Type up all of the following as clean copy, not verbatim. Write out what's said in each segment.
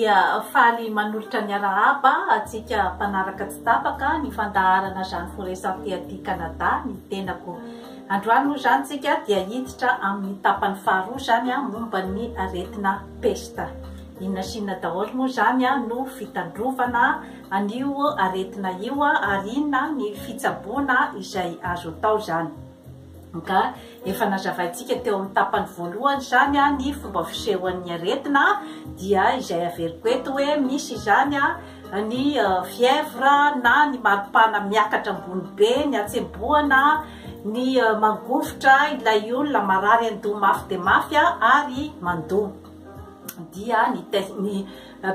dia faly manolotra ny arahaba atsika mpanaraka tsy tapaka ny fandaharana zany foresanty aty Canada ny tenako androany moa zany tsika dia hiditra amin'ny tapany faharoa zany momba ny aretina pesta inona sinona daholo moa zany no fitandrovana anio aretina io ary inona ny fitsaboana izay azo atao zany ka efa nazavaintsika teo amin'ny tapany voalohany zany ny fomba fisehoan'ny aretina dia izay averiko eto hoe misy zany ny fièvre na ny maripana miakatra ambony be ny atsemboana ny mangofotra ilay olona marary andoha mafy de mafy ary mandoa dia ny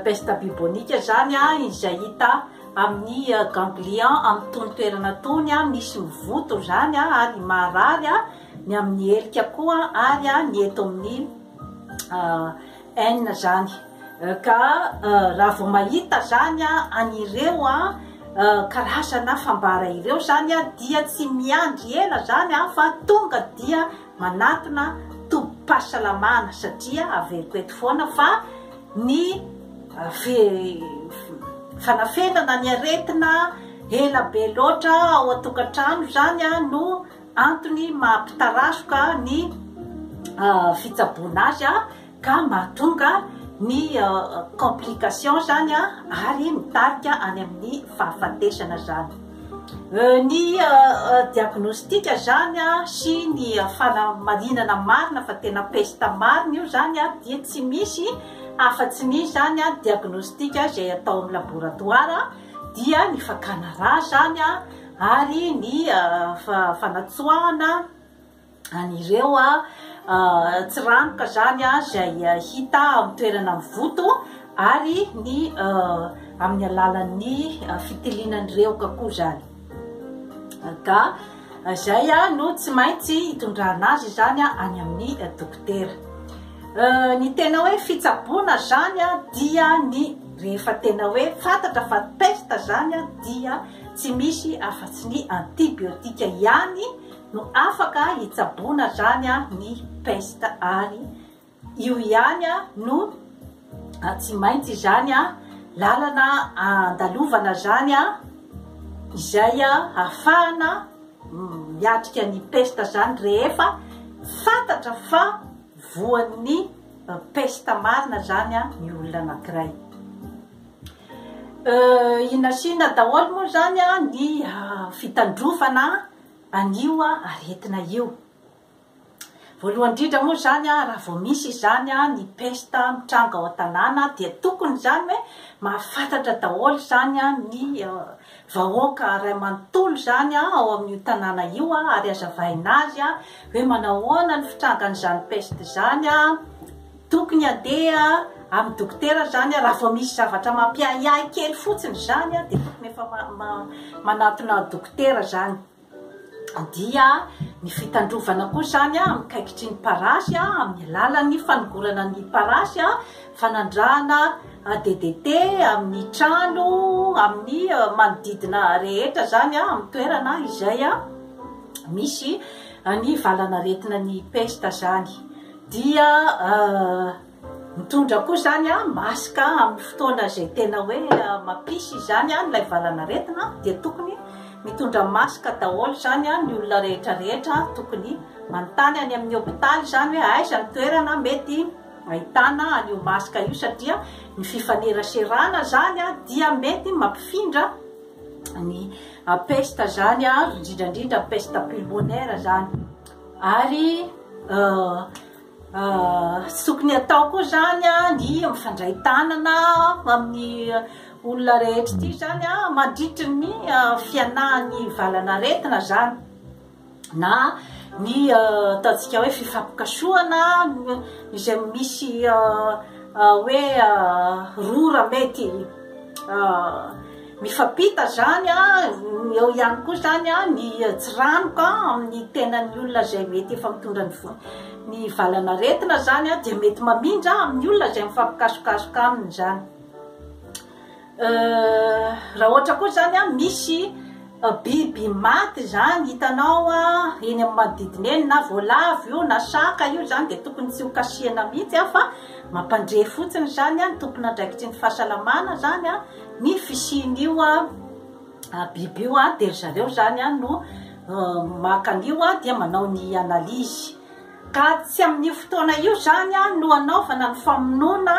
peste bubonique zany izay hita amin'ny ganglion amin'ny tony toerana tony misy mivoto zany ary marary ny amin'ny elika koa ary ny eto amin'ny haine zany ka raha vao mahita zany anireo karazana fambara ireo zany dia tsy miandry ela zany fa tonga dia manatona tobim-pahasalamana satria averiko eto foana fa ny fanafenana ny aretina ela be loatra ao atokantrano zany no antony mampitarasoka ny fitsaboana azy ka mahatonga ny complication zany ary mitarika any amin'ny fahafatesana zany ny diagnostika zany sy ny fanamarinana marina fa tena pesta marina io zany dia tsy misy afa-tsy ny zany diagnostika zay atao amin'ny laboratoire dia ny fakana rà zany ary ny fanatsoahana anireo tsiranoka zany zay hita amin'ny toerana mivoto ary ny amin'ny alalan'ny fitilinan'ireo koa zany ka zay no tsy maintsy hitondrana azy zany any amin'ny dokotera ny tena hoe fitsaboana zany dia ny rehefa tena hoe fantatra fa pesta zany dia tsy misy afa-tsy ny antibiotika ihany no afaka hitsaboana zany ny pesta ary io ihany no tsy maintsy zany lalana andalovana zany izay ahafahana miatrika ny pesta zany rehefa fantatra fa voan'ny pesta marina zany ny olona anankiray inasina daholo moa zany ny fitandrovana anio aretina io voalohany indrindra moa zany raha vao misy zany ny pesta mitranga ao an-tanàna dia tokony zany hoe mahafantatra daholo zany ny vahoaka ray manontolo zany ao amin'io tanàna io ary azavaina azy hoe manahoana ny fitrangan'izany peste zany tokony andeha amin'ny dokotera zany raha vao misy zavatra mampiahiahy kely fotsiny zany dia tokony efa manatona dokotera zany dia ny fitandrovana koa zany mikaikitry ny parasy amin'ny alalan'ny fanogorana ny parasy fanandrahana DDT amin'ny trano amin'ny manodidina rehetra zany amin'ny toerana izay misy ny valanaretina ny pesta zany dia mitondra koa zany masika amin'ny fotoana zay tena hoe mampisy zany nilay valanaretina dia tokony mitondra masika daholo zany ny olona rehetrarehetra tokony manontany any amin'ny hôpitaly zany hoe aiza ny toerana mety ahitana an'io masika io satria ny fifaneraserana zany dia mety mampifindra ny pesta zany indrindrandrindra peste pulmonaire zany ary tokony atao koa zany ny mifandray tanana amin'ny olona rehetra ty zany mandritry ny fianahan'ny valanaretina zany na ny ataontsika hoe fifampikasoana izay misy hoe rora mety mifampita zany eo ihany koa zany ny tsiranoka amin'ny tenan'ny olona zay mety efa mitondra ny valanaretina zany dia mety mamindra amin'ny olona zay mifampikasokasoka aminy zany raha ohatra koa zany misy biby maty zany hitanao eny amin'ny manodidina eny na voalavo io na saka io zany de tokony tsy ho kasiana mihitsy fa mampandre fotsiny zany ny tompona andraikitry ny fahasalamana zany ny fisian'io biby io de ry zareo zany no makan'io dia manao ny analizy ka tsy amin'ny fotoana io zany no anaovana ny famonoana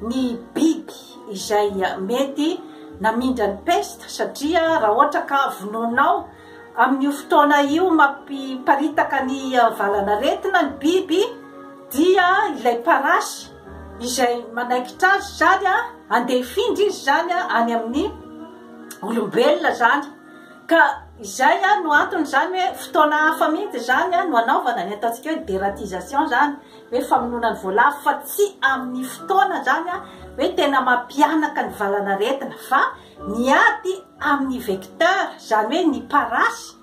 ny biby izay mety namindra ny peste satria raha ohatra ka vononao amin'ny fotoana io mampiparitaka ny valanaretina ny biby dia ilay parasy izay manaikitra azy zany andeha hifindra izy zany any amin'ny olombelona zany ka izay no antony zany hoe fotoana hafa mihitsy zany no anaovana ny ataontsika hoe dératisation zany hoe famonoana ny voalavo fa tsy amin'ny fotoana zany hoe tena mampianaka ny valanaretina fa ny ady amin'ny vecteur zany hoe ny parasy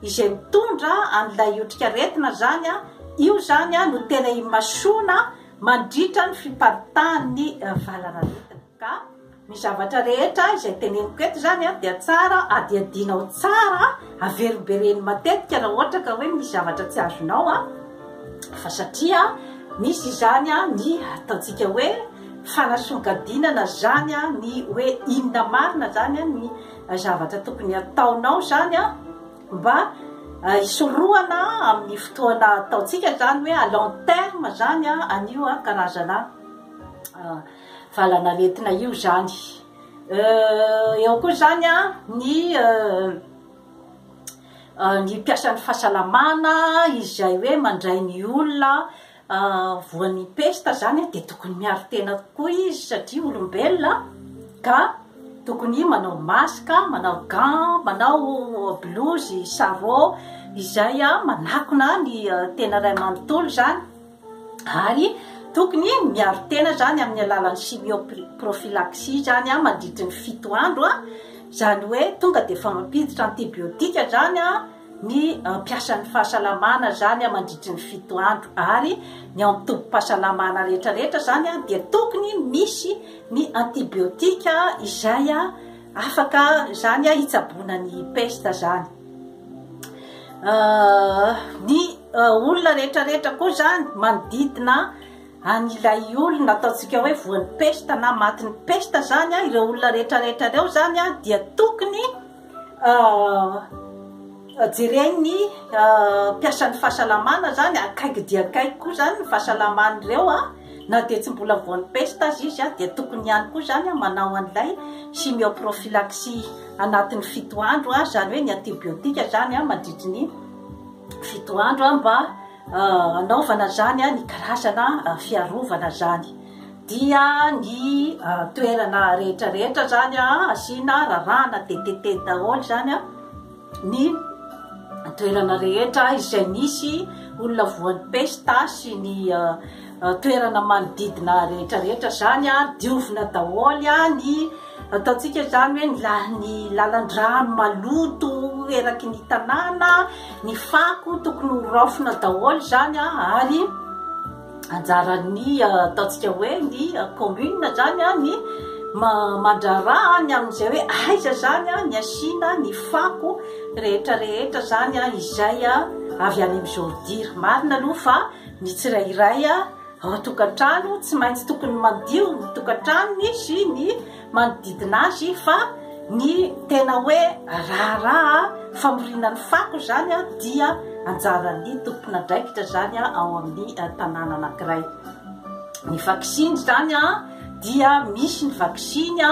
izay mitondra an'ilay otrika retina zany io zany no tena imasona mandritra ny fiparitahan'ny valanaretina ka ny zavatra rehetra izay teneniko eto zany dia tsara adiadinao tsara averimbereny matetika raha ohatra ka hoe misy zavatra tsy azonao fa satria misy zany ny ataontsika hoe fanasongadinana zany ny hoe inona marina zany ny zavatra tokony ataonao zany mba isorohana amin'ny fotoana ataontsika zany hoe à long terme zany an'io karazana valanaretina io zany eo koa zany ny mpiasan'ny fahasalamana izay hoe mandray ny olona voan'ny peste zany de tokony miaro tena kokoa izy satria olombelona ka tokony manao masque manao gant manao blouse sarrau izay manakona ny tena ray manontolo zany ary tokony miaro tena zany amin'ny alalan'ny chimioprophylaxie zany mandritra ny 7 andro zany hoe tonga de fa mampiditra antibiotika zany ny mpiasan'ny fahasalamana zany mandritra ny 7 andro ary ny ao tompo-pahasalamana rehetrarehetra zany dia tokony misy ny antibiotika izay afaka zany hitsabona ny peste zany ny olona rehetrarehetra koa zany manodidina an'ilay olona ataontsika hoe voan'ny peste na matin'ny peste zany ireo olona rehetrarehetra reo zany dia tokony jereny mpiasan'ny fahasalamana zany akaiky dia akaiky koa zany ny fahasalaman'ireo na de tsy mbola voan'ny peste azy izy dia tokony ihany koa zany manao an'ilay chimioprophylaxie anatin'ny 7 andro zany hoe ny antibiotika zany mandritry ny 7 andro mba anaovana zany ny karazana fiarovana zany dia ny toerana rehetrarehetra zany asina rarahana tetete daholo zany ny toerana rehetra izay nisy olona voan'ny peste sy ny toerana manodidina rehetrarehetra zany diovina daholo ny ataontsika zany hoe ny lalan-drano maloto eraky ny tanàna ny fako tokony horofina daholo zany ary anjaran'ny ataontsika hoe ny commune zany ny mandraraha ny amin'izay hoe aiza zany ny asina ny fako rehetrarehetra zany izay avy any amin'ny ordure marina aloha fa ny tsirairay ao tokantrano tsy maintsy tokony mandio ny tokantranony sy ny manodidina azy fa ny tena hoe raharaha famorinan'ny fako zany dia anjaran'ny tompon'andraikitra zany ao amin'ny tanàna anankiray ny vaksiny zany dia misy ny vaksiny